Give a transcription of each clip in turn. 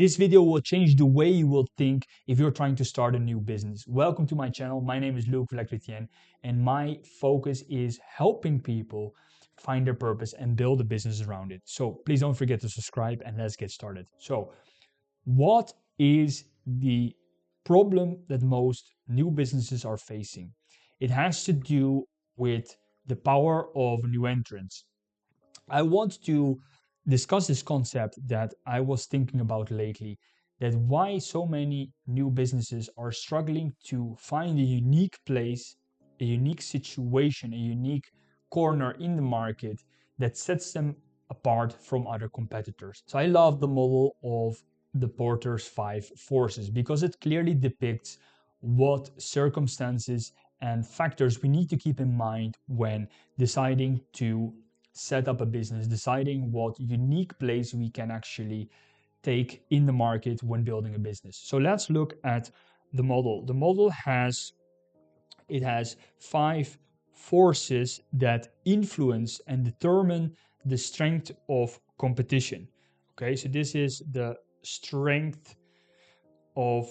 This video will change the way you will think if you're trying to start a new business. Welcome to my channel. My name is Luc Vlecretien, and my focus is helping people find their purpose and build a business around it. So please don't forget to subscribe and let's get started. So, what is the problem that most new businesses are facing? It has to do with the power of new entrants. I want to discuss this concept that I was thinking about lately, that why so many new businesses are struggling to find a unique place, a unique situation, a unique corner in the market that sets them apart from other competitors. So I love the model of the Porter's 5 forces because it clearly depicts what circumstances and factors we need to keep in mind when deciding to set up a business, deciding what unique place we can actually take in the market when building a business. So let's look at the model. The model has 5 forces that influence and determine the strength of competition. Okay, so this is the strength of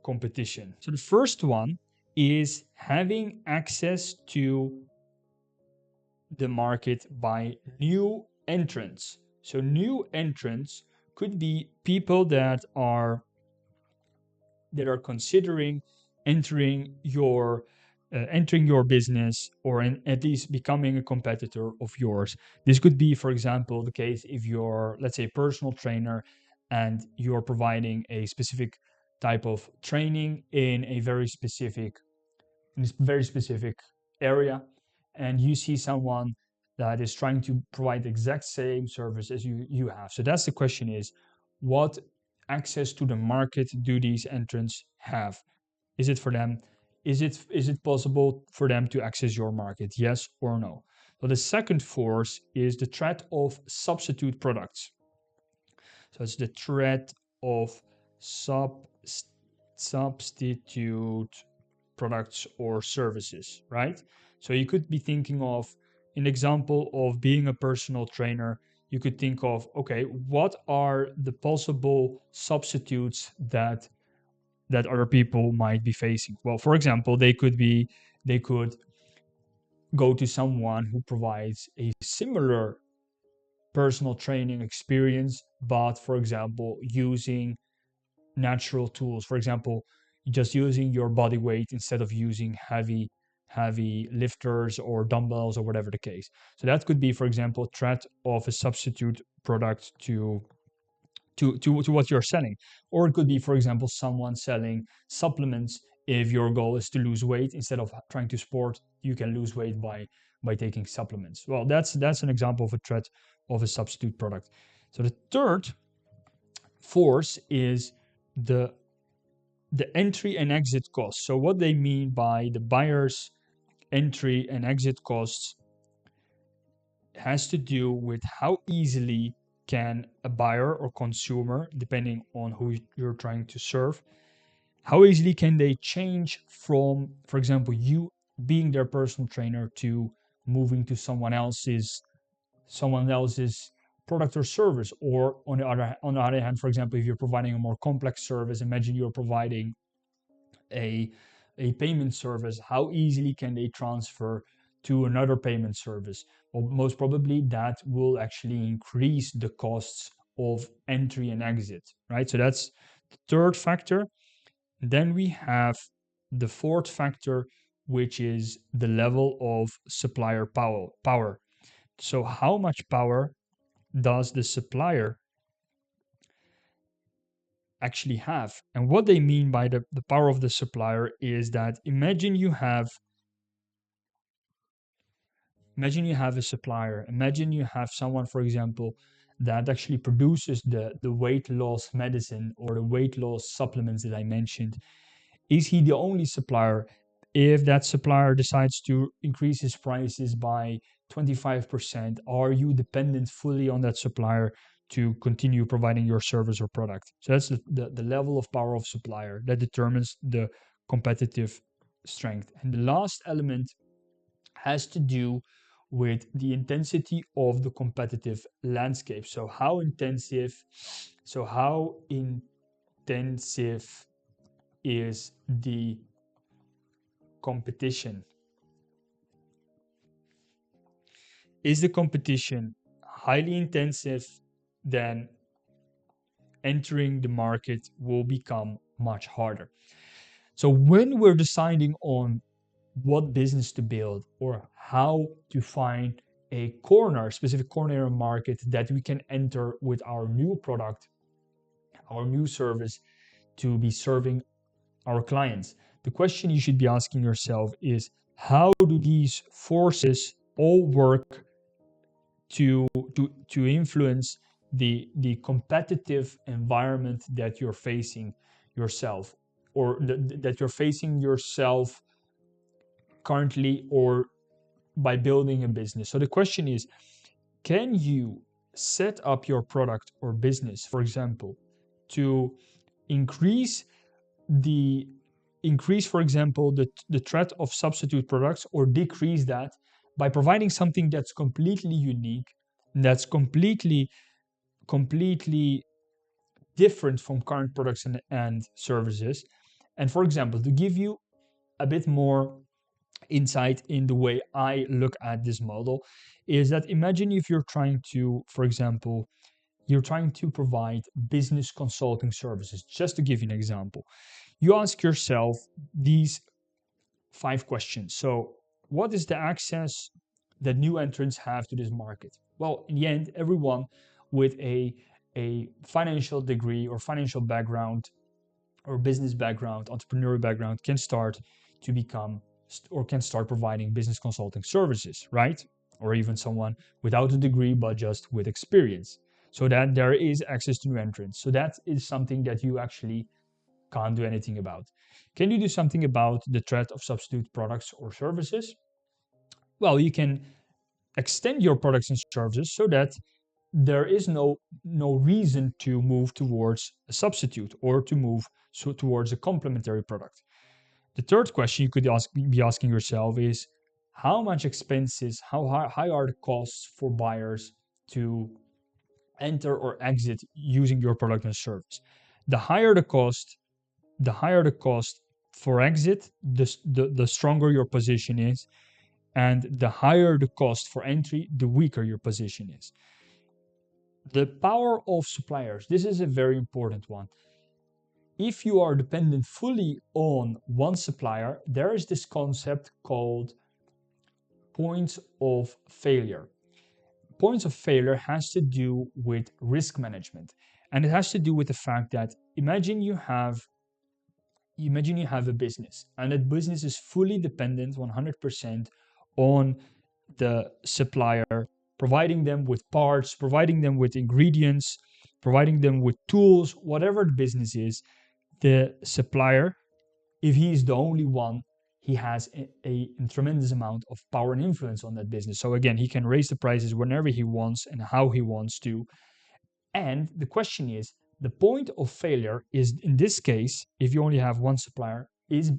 competition. So the first one is having access to the market by new entrants. So new entrants could be people that are considering entering your business, or at least becoming a competitor of yours. This could be, for example, the case if you're, let's say, a personal trainer and you're providing a specific type of training in a very specific area, and you see someone that is trying to provide the exact same service as you have. So that's the question: is what access to the market do these entrants have? Is it for them? Is it possible for them to access your market? Yes or no? So the second force is the threat of substitute products. So it's the threat of substitute products or services, right? So you could be thinking of an example of being a personal trainer. You could think of, okay, what are the possible substitutes that other people might be facing? Well, for example, they could go to someone who provides a similar personal training experience, but for example, using natural tools. For example, just using your body weight instead of using heavy lifters or dumbbells or whatever the case. So that could be, for example, threat of a substitute product to what you're selling. Or it could be, for example, someone selling supplements. If your goal is to lose weight, instead of trying to sport, you can lose weight by taking supplements. Well, that's an example of a threat of a substitute product. So the third force is the entry and exit costs. So what they mean by the buyer's entry and exit costs has to do with how easily can a buyer or consumer, depending on who you're trying to serve, how easily can they change from, for example, you being their personal trainer to moving to someone else's product or service. Or on the other hand, for example, if you're providing a more complex service, imagine you're providing a payment service, how easily can they transfer to another payment service? Well, most probably that will actually increase the costs of entry and exit, right? So that's the third factor. Then we have the fourth factor, which is the level of supplier power. So how much power does the supplier actually have? And what they mean by the power of the supplier is that imagine you have a supplier. Imagine you have someone, for example, that actually produces the weight loss medicine or the weight loss supplements that I mentioned. Is he the only supplier? If that supplier decides to increase his prices by 25%, are you dependent fully on that supplier to continue providing your service or product? So that's the level of power of supplier that determines the competitive strength. And the last element has to do with the intensity of the competitive landscape. So how intensive is the competition? Is the competition highly intensive? Then entering the market will become much harder. So when we're deciding on what business to build or how to find a specific corner in the market that we can enter with our new product, our new service to be serving our clients, the question you should be asking yourself is, how do these forces all work to influence the competitive environment that you're facing yourself, or that you're facing yourself currently, or by building a business? So the question is, can you set up your product or business, for example, to increase the for example, the threat of substitute products, or decrease that by providing something that's completely unique, that's completely different from current products and services? And for example, to give you a bit more insight in the way I look at this model, is that imagine if you're trying to, for example, you're trying to provide business consulting services. Just to give you an example, you ask yourself these 5 questions. So, what is the access that new entrants have to this market? Well, in the end, everyone with a financial degree or financial background or business background, entrepreneurial background, can start to become, or can start providing business consulting services, right? Or even someone without a degree but just with experience. So that there is access to new entrants. So that is something that you actually can't do anything about. Can you do something about the threat of substitute products or services? Well, you can extend your products and services so that there is no reason to move towards a substitute, or to move towards a complementary product. The third question you could be asking yourself is, how much expenses, how high are the costs for buyers to enter or exit using your product and service? The higher the cost for exit, the stronger your position is, and the higher the cost for entry, the weaker your position is. The power of suppliers. This is a very important one. If you are dependent fully on one supplier, there is this concept called points of failure. Points of failure has to do with risk management, and it has to do with the fact that imagine you have a business, and that business is fully dependent 100% on the supplier, providing them with parts, providing them with ingredients, providing them with tools, whatever the business is. The supplier, if he is the only one, he has a tremendous amount of power and influence on that business. So again, he can raise the prices whenever he wants and how he wants to. And the question is, the point of failure is, in this case, if you only have one supplier, is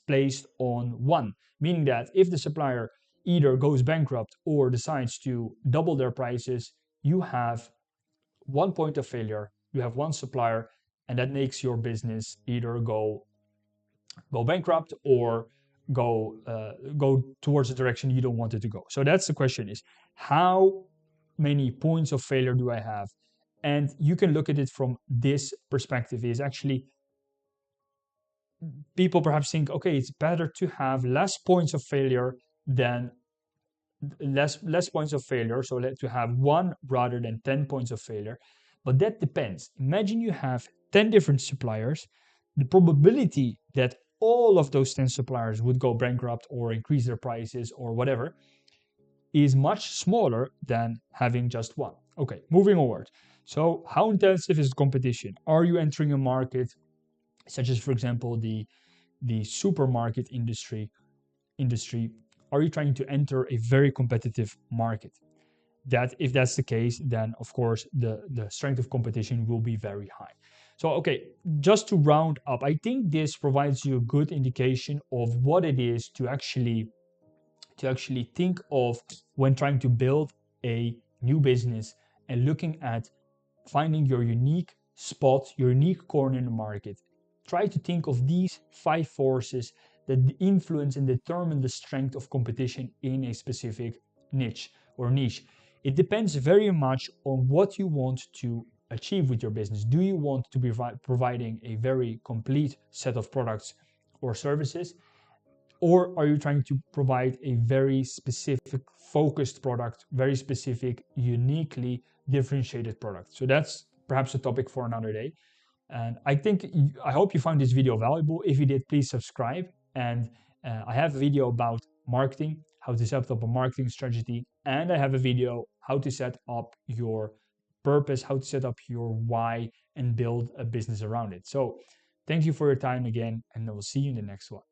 placed on one, meaning that if the supplier either goes bankrupt or decides to double their prices, you have one point of failure, you have one supplier, and that makes your business either go bankrupt or go towards the direction you don't want it to go. So that's the question: is how many points of failure do I have? And you can look at it from this perspective. Is actually, people perhaps think, okay, it's better to have less points of failure than less points of failure, so to have one rather than 10 points of failure. But that depends. Imagine you have 10 different suppliers. The probability that all of those 10 suppliers would go bankrupt or increase their prices or whatever is much smaller than having just one. Okay, moving forward. So how intensive is competition? Are you entering a market such as, for example, the supermarket industry? Are you trying to enter a very competitive market? That, if that's the case, then of course the strength of competition will be very high. So okay, just to round up, I think this provides you a good indication of what it is to actually to actually think of when trying to build a new business and looking at finding your unique spot, your unique corner in the market. Try to think of these 5 forces that influence and determine the strength of competition in a specific niche. It depends very much on what you want to achieve with your business. Do you want to be providing a very complete set of products or services? Or are you trying to provide a very specific, focused product, very specific, uniquely differentiated product? So that's perhaps a topic for another day. And I hope you found this video valuable. If you did, please subscribe. And I have a video about marketing, how to set up a marketing strategy. And I have a video how to set up your purpose, how to set up your why and build a business around it. So thank you for your time again, and I will see you in the next one.